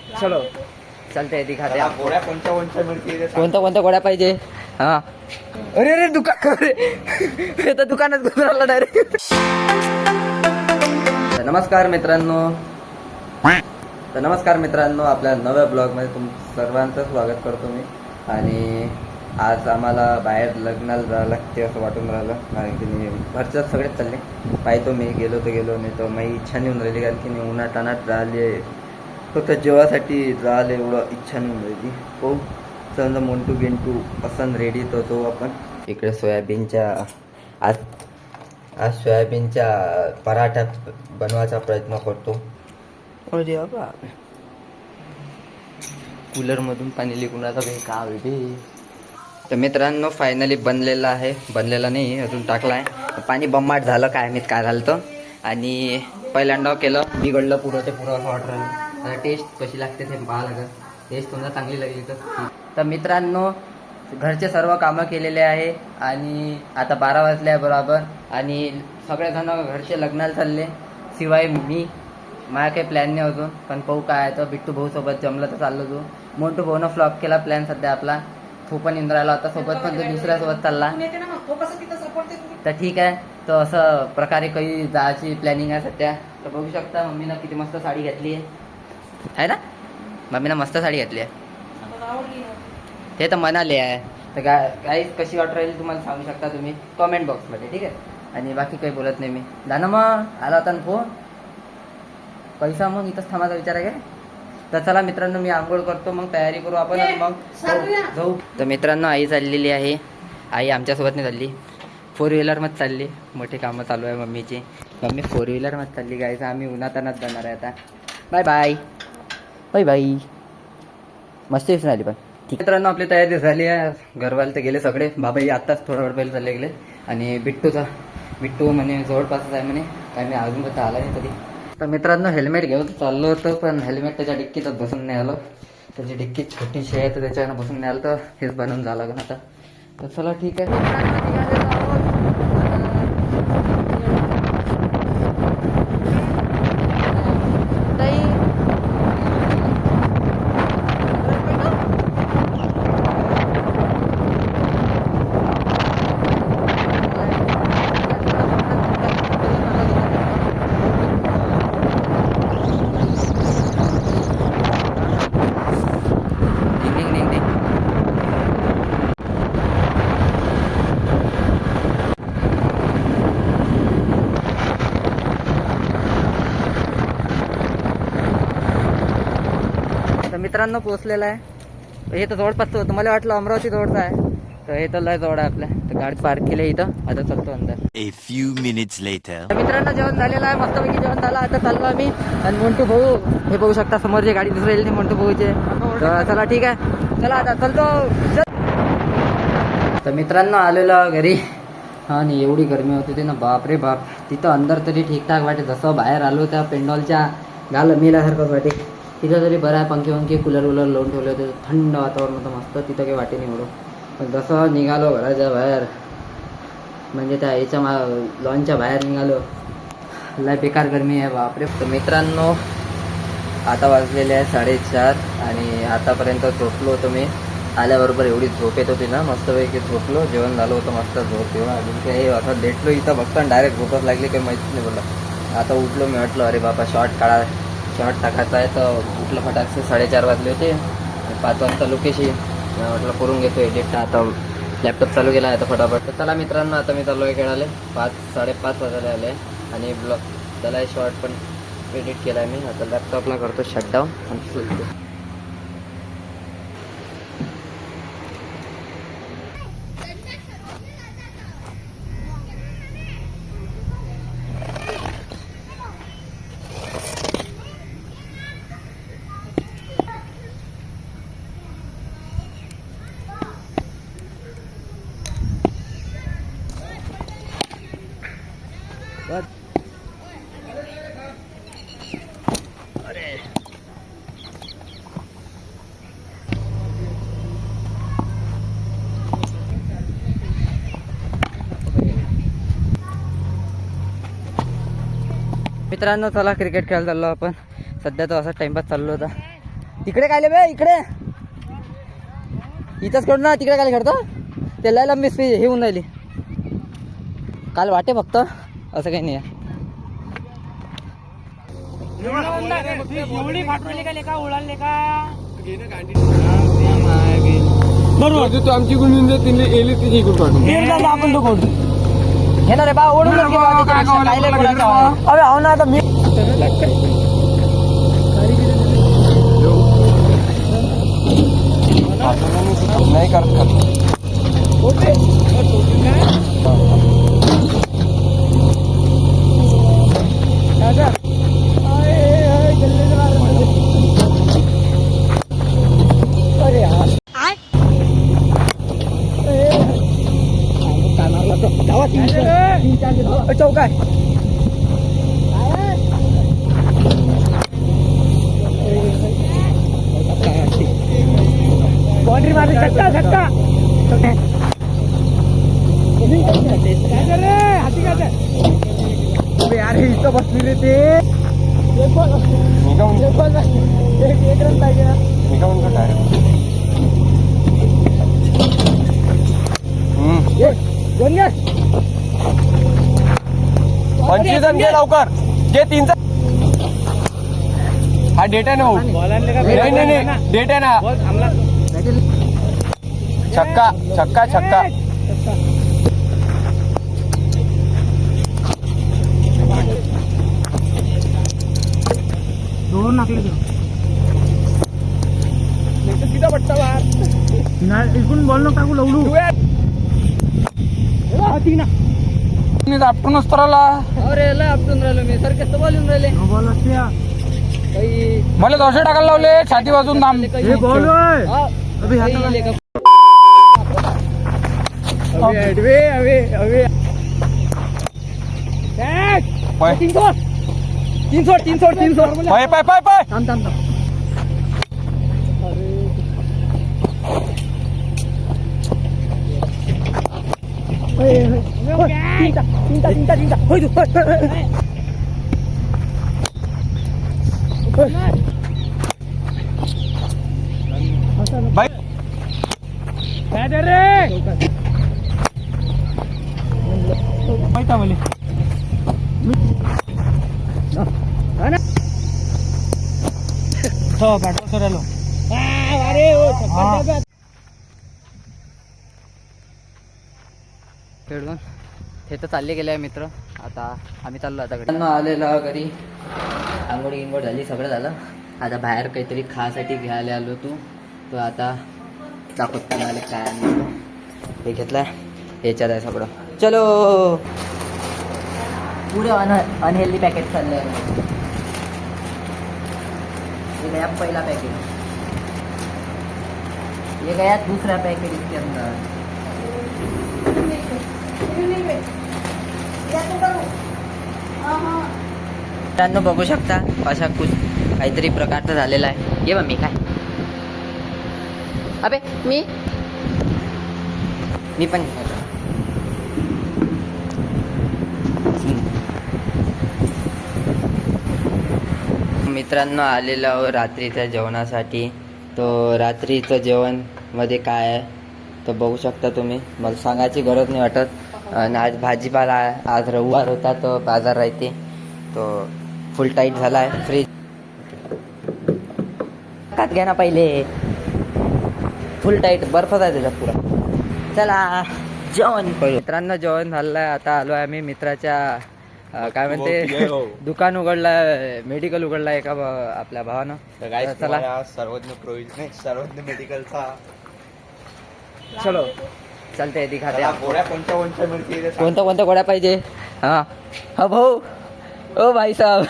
चलो चलते दिखाते आपको गोळ्या कोणत्या कोणत्या मिळतील कोणत्या कोणत्या गोळ्या पाहिजे. हा अरे अरे दुकान हे तर दुकानात घुसून आला डायरेक्ट. नमस्कार मित्रांनो आपल्या नव्या ब्लॉगमध्ये तुमचं सर्वांचं स्वागत करतो मी. आणि आज आम्हाला बाहेर लग्नाला जावं लागते असं वाटून राहिलं, कारण की मी घरच्याच सगळेच चालले. पाहतो मी गेलो तर गेलो, नाही तर माझी इच्छा नाही होऊन राहिली, कारण की मी उन्हाटाणात राहिले. फक्त जेवासाठी राहिले एवढं इच्छा नाही होऊन राहिली. हो समजा मोंटू गेंटू असं रेडी तो आपण इकडे सोयाबीनच्या आज सोयाबीनच्या पराठा बनवायचा प्रयत्न करतो. अरे बाबा कूलरमधून पाणी लिकून आता काही का वेगळी. तर मित्रांनो फायनली बनलेला आहे, बनलेला नाही अजून टाकला आहे. पाणी बम्माट झालं काय मी काय झालं तर, आणि पहिल्यांदा केलं बिघडलं पुरं ते पुरं असं वाटलं. आता टेस्ट कशी लागते ते पाहा लागेल. टेस्ट तुम्हाला चांगली लागली तर मित्रांनो घरचे सर्व कामं केलेले आहे आणि आता 12 वाजले आहे बरोबर. आणि सगळेजण घरचे लग्नाला चालले, शिवाय मी. माझा काही प्लॅन नाही अजून, पण पाहू काय आहे. तर बिट्टू भाऊ सोबत जमलं तर चाललो तू. मोठू भाऊनं फ्लॉप केला प्लॅन सध्या आपला. तो पण इंद्रायला होता सोबत, पण तो दुसऱ्यासोबत चालला. तर ठीक आहे. तर असं प्रकारे काही जायची प्लॅनिंग आहे सध्या. तर बघू शकता मम्मीनं किती मस्त साडी घेतली आहे ना. मम्मीनं मस्त साडी घेतली आहे, ते तर म्हणाले आहे. तर गाईस कशी वाटत राहील तुम्हाला सांगू शकता तुम्ही कमेंट बॉक्समध्ये, ठीक आहे. आणि बाकी काही बोलत नाही मी. जाणं मग आला होता ना फोन पैसा, मग इथंच थांबायचा विचार आहे काय. तर चला मित्रांनो मी आंघोळ करतो, मग तयारी करू आपण, मग जाऊ. तर मित्रांनो आई चाललेली आहे. आई आमच्यासोबत नाही चालली, 4 व्हीलरमध्ये चालली. मोठी कामं चालू आहे मम्मीची. मम्मी 4 व्हीलरमध्ये चालली गायचं. आम्ही उन्हातानाच जाणार आहे आता. Bye bye bye bye. मस्त दिसून आली पण. ठीक मित्रांनो आपली तयारी झाली आहे. घरवाले तर गेले सगळे. बाबाई आत्ताच थोडा वेळ पहिले चालले गेले. आणि बिट्टू म्हणे जवळपासच आहे म्हणे, काय मी अजून कसं आला नाही तरी. तर मित्रांनो हेल्मेट घेऊन चाललो होतं, पण हेल्मेट त्याच्या डिक्कीतच बसून नाही आलं. त्याची डिक्की छोटीशी आहे तर त्याच्यानं बसून नाही आलं, तर हेच बनवून जावं लागेल आता. तर चला ठीक आहे. मित्रांनो पोहोचलेला आहे. हे तर जवळपास होतं, मला वाटलं अमरावती जवळचं आहे. तर हे तर लय जवळ आहे आपल्या. तर गाडी पार्क केली इथं, आता चालतो अंदर. A few minutes later. मित्रांनो जेवण झालेलं आहे, मस्तपैकी जेवण झालं. आता चाललो आम्ही. आणि मोंटू भाऊ हे बघू शकता समोरची गाडी दुसरी येईल मोंटू भाऊचे. तर चला ठीक आहे, चला आता चालतो. तर मित्रांनो आलेलो घरी. आणि एवढी गरमी होती ते ना, बाप रे बाप. तिथं अंदर तरी ठीकठाक वाटे, जसं बाहेर आलो त्या पेंडॉलच्या मेल्यासारखंच वाटे. तिथं तरी बरं आहे, पंखे कूलर लावून ठेवले होते, थंड वातावरण होतं मस्त. तिथं काही वाटे नाही एवढं. पण जसं निघालो घराच्या बाहेर, म्हणजे त्या याच्या लॉनच्या बाहेर निघालो, लय बेकार गरमी आहे बापरे. तर मित्रांनो आता वाजलेले आहे 4:30 आणि आतापर्यंत झोपलो होतो मी. आल्याबरोबर एवढी झोप येत होती ना, मस्तपैकी झोपलो. जेवण झालं होतं मस्त, झोप येऊन अजून काही असं लेटलो इथं बघतो आणि डायरेक्ट झोपच लागली, काही माहिती नाही बोललं. आता उठलो मी, म्हटलं अरे बाबा शॉर्ट टाकायचा आहे. तर उठलं फटाकसे. 4:30 वाजले होते. 5 वाजता लोकेशी म्हटलं करून घेतो एडिट. आता लॅपटॉप चालू केला आहे आता फटाफट. तर चला मित्रांनो आता मी चालू आहे खेळाले. 5-5:30 वाजायला आले आणि ब्लॉग त्याला शॉर्ट पण एडिट केला आहे मी. आता लॅपटॉपला करतो शटडाऊन आणि सुलतो. मित्रांनो चला क्रिकेट खेळायला चाललो आपण. सध्या तो असा टाइमपास चाललो होता. तिकडे काय बे इकडे इथंच करू ना तिकडे काय खेळतो त्याला लंबी स्पीड हे होऊन राहिली काल वाटे फक्त असं काही नाही आहे एवढी फाटवली का लेका उडाले का बरोबर तू आमची गुण तिने येली तिची गुण पाठवून आपण तो कोण हे ना रे बा ओढून अरे हो ना आता मी नाही करत चौकाय बाउंड्री मारली छक्का छक्का हाती काय यार हे इथं बसली रे ते एक रन पाहिजे ना दोन घे 25 रन घे लवकर घे 3 हा डेट आहे ना भाऊ नाही डेट आहे ना छक्का छक्का छक्का दोन नाकले सीधा पट्टा बाहेर इकडून बॉल न टाकू लवडू आपटूनच तर आला अरे लय आपटून राहिलो मी सारखे तर बोलून राहिले बॉल असते काही मला दोषे टाकायला लावले छाती वाजून दाम हे बॉल हा, अबे हात काही लेका. तीन सोड पाय पाय पाय पाय थांब थांब थांब बाई काय दे रे माहिती आहे हो बॅटर करायला खेळून हे तर चालले गेले आहे मित्र आता आम्ही चाललो आता घरी आलेला घरी आंघोळ गिंघोळ झाली सगळं झालं आता बाहेर काहीतरी खासाठी घ्यायला आलो तो आता दाखवत आले काय आणलं हे घेतलाय याच्यात आहे सगळं चलो पुढे अनहेल्दी पॅकेट चालले आहे ये गया पहिला पैकेट ये गया दूसरा पैकेट इसके अंदर मित्रांनो बघू शकता अशा काहीतरी प्रकारचं झालेला आहे ये मम्मी काय अबे मी पण मित्रांनो आलेलो रात्रीच्या जेवणासाठी तो रात्रीचं जेवण मध्ये काय आहे तर बघू शकता तुम्ही मला सांगायची गरज नाही वाटत आणि आज भाजीपाला आहे आज रविवार होता तो बाजार राहते तो फुल टाईट झाला आहे फ्रीज कात घ्या ना पहिले फुल टाईट बर्फच आहे त्याच्यात पुरा चला जेवण पहिले मित्रांनो जेवण झालं आहे आता आलो आहे आम्ही मित्राच्या काय म्हणते दुकान उघडलं मेडिकल उघडलं एका आपल्या भावानं चला सर्वज्ञ प्रोविजन सर्वज्ञ मेडिकलचा चलो चलते दिखाते गोळ्या कोणत्या मिळतील कोणत्या गोळ्या पाहिजे हा हा भाऊ ओ भाई साहब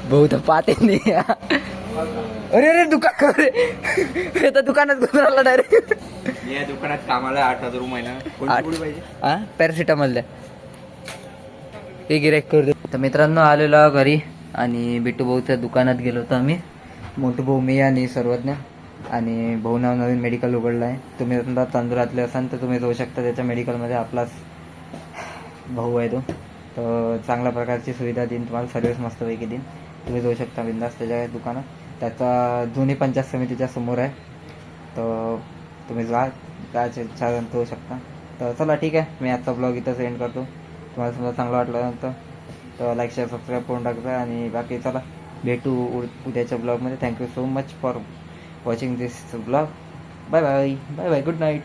भाऊ तर पाहते नाही अरे अरे दुकान अरे तर दुकानात घुसराला डायरेक्ट या दुकानात कामाला 8,000 महिना कोणती गोळी पाहिजे हा पॅरासिटामॉल द्या ते गिराईक करू दे तर मित्रांनो आलेलो घरी आणि बिट्टू भाऊच्या दुकानात गेलो होतो आम्ही मोठू भाऊ मी आणि सर्वज्ञ आणि भाऊ नाव नवीन मेडिकल उघडलं आहे तुम्ही समजा तांदुळातले असाल तर तुम्ही जाऊ शकता त्याच्या मेडिकलमध्ये आपलाच भाऊ आहे तो तर चांगल्या प्रकारची सुविधा देईन तुम्हाला सर्व्हिस मस्तपैकी देईन तुम्ही जाऊ शकता बिंदास त्याच्या दुकानात त्याचा जुनी पंचायत समितीच्या समोर आहे. तर तुम्ही जायचे इच्छा होऊ शकता. तर चला ठीक आहे, मी आजचा ब्लॉग इथं एंड करतो. तुम्हाला समजा चांगलं वाटलं तर लाईक शेअर सबस्क्राईब करून टाकता. आणि बाकी चला भेटू उद्याच्या ब्लॉगमध्ये. Thank you so much for watching this blog. Bye bye bye bye, good night.